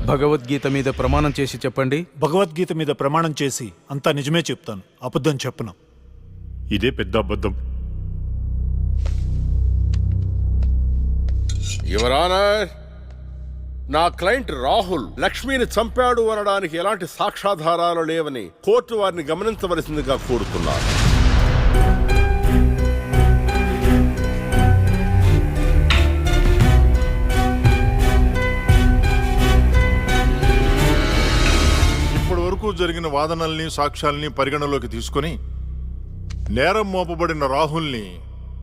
భగవద్గీత మీద ప్రమాణం చేసి చెప్పండి. భగవద్గీత మీద ప్రమాణం చేసి అంతా నిజమే చెప్తాను, అబద్ధం చెప్పను. ఇదే పెద్ద అబద్ధం. యువర్ ఆనర్, నా క్లయింట్ రాహుల్ లక్ష్మిని చంపాడు అనడానికి ఎలాంటి సాక్ష్యాధారాలు లేవని కోర్టు వారిని గమనించవలసిందిగా కోరుతున్నారు. ఇప్పటి వరకు జరిగిన వాదనల్ని సాక్ష్యాల్ని పరిగణలోకి తీసుకుని నేరం మోపబడిన రాహుల్ని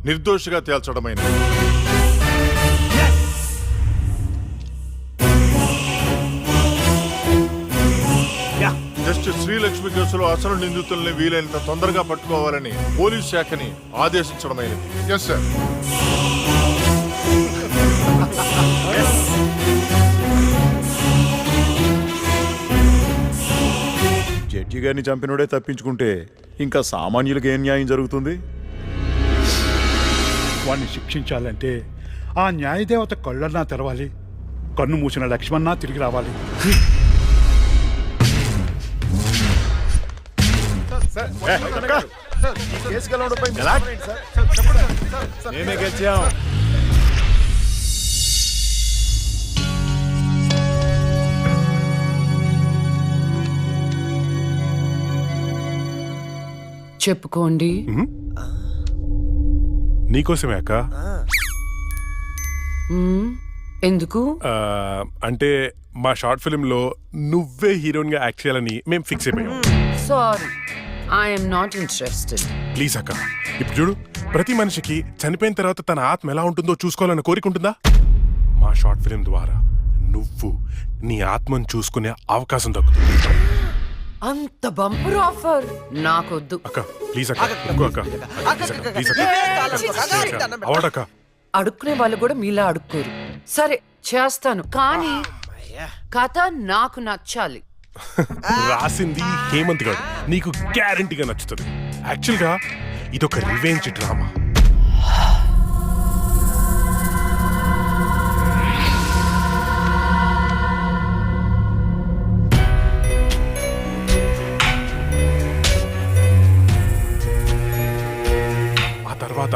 నిర్దోషిగా తేల్చడమైనది. జస్టిస్ శ్రీలక్ష్మి కేసులో అసలు నిందితుల్ని వీలైనంత తొందరగా పట్టుకోవాలని పోలీస్ శాఖని ఆదేశించడమైనది. Yes sir. జడ్జి గారిని చంపినోడే తప్పించుకుంటే ఇంకా సామాన్యులకు ఏం న్యాయం జరుగుతుంది? వాణ్ణి శిక్షించాలంటే ఆ న్యాయదేవత కళ్ళన్నా తెరవాలి, కన్ను మూసిన లక్ష్మణ తిరిగి రావాలి. నేనే గెలిచాం. చెప్పుకోండి. నీకోసమే అక్క. ఎందుకు? అంటే మా షార్ట్ ఫిల్మ్ లో నువ్వే హీరోయిన్ గా యాక్ట్ చేయాలని మేము ఫిక్స్ అయిపోయాం. Sorry, I'm not interested. Please అక్క, ఇప్పుడు చూడు, ప్రతి మనిషికి చనిపోయిన తర్వాత తన ఆత్మ ఎలా ఉంటుందో చూసుకోవాలని కోరిక ఉంటుందా? మా షార్ట్ ఫిల్మ్ ద్వారా నువ్వు నీ ఆత్మను చూసుకునే అవకాశం దక్కుతుంది. అంత బంపర్ ఆఫర్ నాకొద్దు. అక్క ప్లీజ్ అక్క, ఇంకో అక్క, ప్లీజ్ అక్క, అవడక్క. అడుక్కునే వాళ్ళు కూడా మీలా అడుక్కోరు. సరే చేస్తాను, కానీ కథ నాకు నచ్చాలి. రాసింది హేమంత్ గారు, నీకు గ్యారంటీగా నచ్చుతుంది. యాక్చువల్ గా ఇదొక రివెంజ్ డ్రామా. ఆ తర్వాత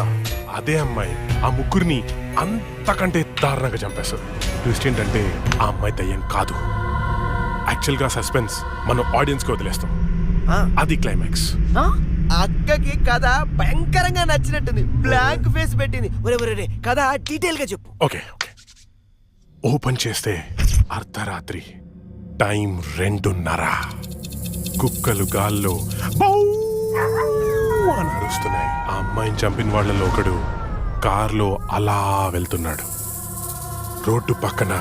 అదే అమ్మాయి ఆ ముగ్గురిని అంతకంటే దారుణంగా చంపేస్తారు. ట్విస్ట్ ఏంటంటే ఆ అమ్మాయి దయ్యం కాదు. యాక్చువల్ గా సస్పెన్స్ మనం ఆడియన్స్ కి వదిలేస్తాం. అది క్లైమాక్స్. అక్కకి కథ భయంకరంగా నచ్చినట్టుంది, బ్లాంక్ ఫేస్ పెట్టింది. ఒరే కథ డీటెయిల్ గా చెప్పు. ఓకే ఓకే, ఓపెన్ చేస్తే అర్ధరాత్రి, టైం 2:30. కుక్కలు గాల్లో బౌ అని అరుస్తున్నాయి. ఆ అమ్మాయిని చంపిన వాళ్ళలో ఒకడు కార్లో అలా వెళ్తున్నాడు. రోడ్డు పక్కన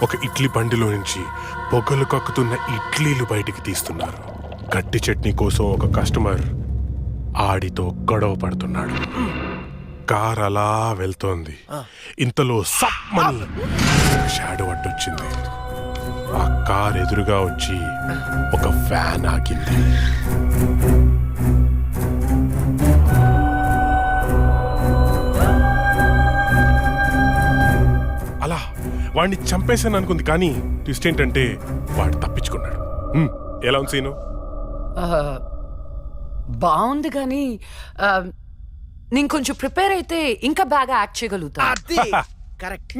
ఒక ఇడ్లీ బండిలో నుంచి పొగలు కక్కుతున్న ఇడ్లీలు బయటికి తీస్తున్నారు. గట్టి చట్నీ కోసం ఒక కస్టమర్ ఆడితో గొడవ పడుతున్నాడు. కార్ అలా వెళ్తోంది. ఇంతలో సమ్మని షాడో అడ్డొచ్చింది. ఆ కార్ ఎదురుగా వచ్చి ఒక ఫ్యాన్ ఆగింది. అలా వాడిని చంపేశాను అనుకుంది, కానీ ట్విస్ట్ ఏంటంటే వాడు తప్పించుకున్నాడు. ఎలా ఉంది సీను? బాగుంది, కానీ నేను కొంచెం ప్రిపేర్ అయితే ఇంకా బాగా యాక్ట్ చేయగలుగుతా.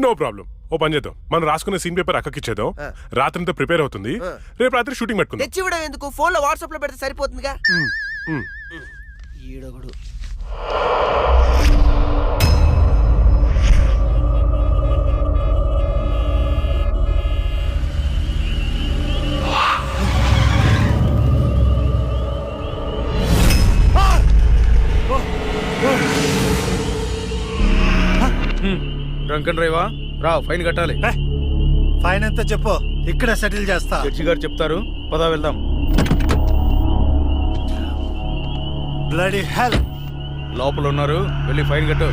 No problem. ఓ పని చేద్దాం, మనం రాసుకున్న సీన్ పేపర్ అక్కకి ఇచ్చేద్దాం. రాత్రంతా ప్రిపేర్ అవుతుంది, రేపు రాత్రి షూటింగ్ పెట్టుకుందాం. తెచ్చివ్వడం ఎందుకు, ఫోన్ లో వాట్సాప్ లో పెడితే సరిపోతుందిగా. ఈడొకడు. డ్రంకన్ డ్రైవా రా, ఫైన్ కట్టాలి. ఫైన్ ఎంత చెప్పు, ఇక్కడ సెటిల్ చేస్తా. జడ్జి గారు చెప్తారు, పదా వెళ్దాం. బ్లడీ హెల్, లోపల ఉన్నారు, వెళ్ళి ఫైన్ కట్టు.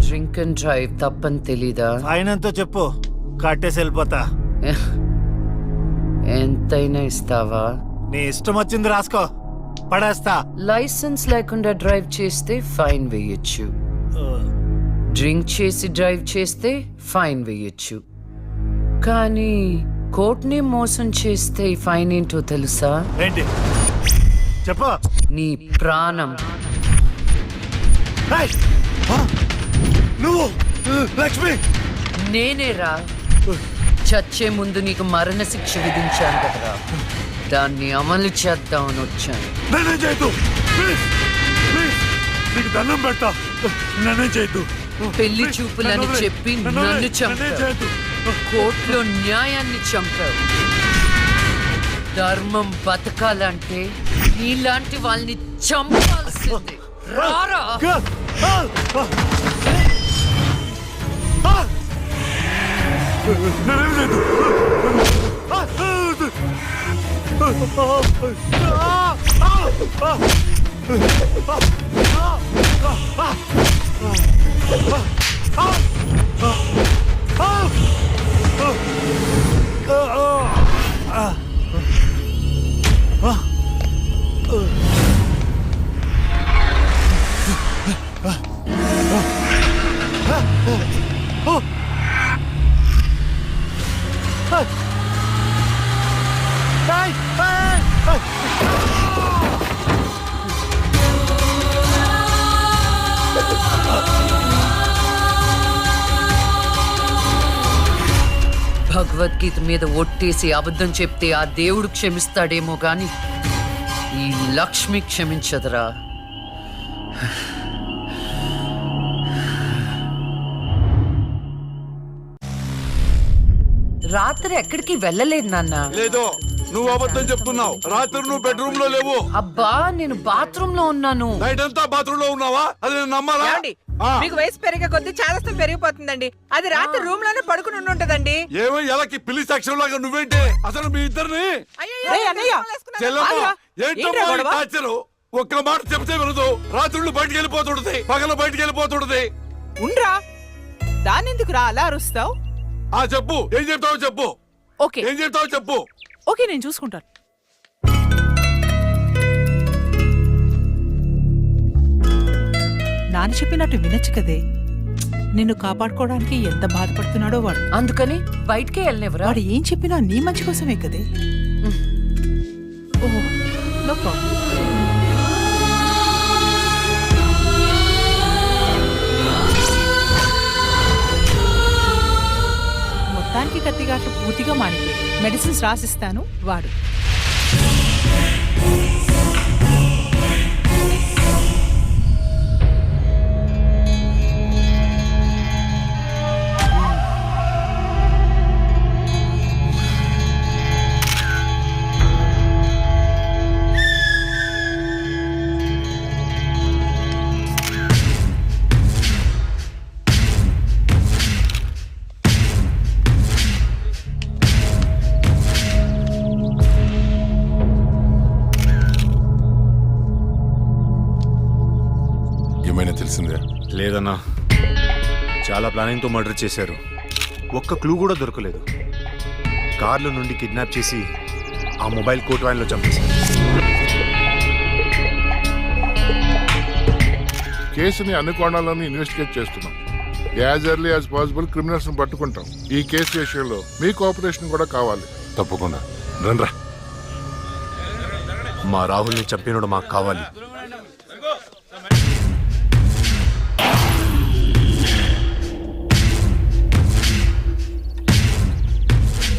డ్రింక్ అండ్ డ్రైవ్ తప్పని తెలీదా? ఫైన్ ఎంతో చెప్పు, కట్టేసి వెళ్ళిపోతా. ఎంతైనా ఇస్తావా? నీ ఇష్టం వచ్చింది రాసుకో, పడేస్తా. లైసెన్స్ లేకుండా డ్రైవ్ చేస్తే ఫైన్ వేయొచ్చు, డ్రింక్ చేసి డ్రైవ్ చేస్తే ఫైన్ వేయొచ్చు, కానీ కోర్టుని మోసం చేస్తే ఈ ఫైన్ ఏంటో తెలుసా? ఏంటి చెప్పు. నీ ప్రాణం. ఏయ్! ఆ! నువ్వు లక్ష్మి నేనేరా చచ్చే ముందు నీకు మరణశిక్ష విధించాను కదరా, దాన్ని అమలు చేద్దామని వచ్చాను. నన్నే చేయొద్దు ప్లీజ్, ప్లీజ్ నీకు దండం పెడతా, నన్నే చేయొద్దు. పెళ్లి చూపులని చెప్పి నన్ను చంపావు, కోర్టులో న్యాయాన్ని చంపావు. ధర్మం బతకాలంటే నీలాంటి వాళ్ళని చంపాల్సిందే. రారా భగవద్గీత మీద ఒట్టేసి అబద్ధం చెప్తే ఆ దేవుడు క్షమిస్తాడేమో గాని ఈ లక్ష్మి క్షమించదురా. రాత్రి ఎక్కడికి వెళ్ళలేదు నాన్న. లేదో నువ్వు అబద్ధం చెప్తున్నావు. రాత్రి నువ్వు బెడ్రూమ్ లో లేవు. అబ్బా నేను బాత్రూమ్ లో ఉన్నాను. నైట్ అంతా బాత్రూమ్ లో ఉన్నావా? అది నేను నమ్మాలా? మీకు వయసు పెరిగే కొద్ది చాదస్తం పెరిగిపోతుందండి. అది రాత్రి రూమ్ లోనే పడుకుని ఉంటదండి. ఏమో ఎలాకి పిల్లి సాక్ష్యం లాగా నువ్వేంటి అసలు మీ ఇద్దరిని టార్చరు. ఒక్క మాట చెప్తే వినదు. రాత్రులు బయటికి వెళ్ళిపోతుంటది, పగలు బయటికి వెళ్ళిపోతుంటది. ఉండ్రా దాని ఎందుకు రా అలా అరుస్తావు? చెప్పు, ఏం చెప్తావో చెప్పు. ఓకే ఏం చెప్తావో చెప్పు. ఓకే నేను చూసుకుంటాను. నాన్న చెప్పినట్టు వినొచ్చు కదే. నిన్ను కాపాడుకోవడానికి ఎంత బాధపడుతున్నాడో వాడు. అందుకని బయటికే వెళ్ళనివ్వరా? వాడు ఏం చెప్పినా నీ మంచి కోసమే కదే. ఓహో నో ప్రాబ్లం. మొత్తానికి కత్తిగాట్లు పూర్తిగా మానిపోయి మెడిసిన్స్ రాసిస్తాను వాడు. తెలిసిందే? లేదన్నా, చాలా ప్లానింగ్తో మర్డర్ చేశారు. ఒక్క క్లూ కూడా దొరకలేదు. కార్లో నుండి కిడ్నాప్ చేసి ఆ మొబైల్ కోట్ వ్యాన్లో చంపేశారు. కేసుని అన్ని కోణాలను ఇన్వెస్టిగేట్ చేస్తున్నాం. As early as possible criminals ని పట్టుకుంటాం. ఈ కేసు విషయంలో మీ కోఆపరేషన్ కూడా కావాలి. తప్పకుండా రండ్రా. మా రాహుల్ని చంపినోడు మాకు కావాలి.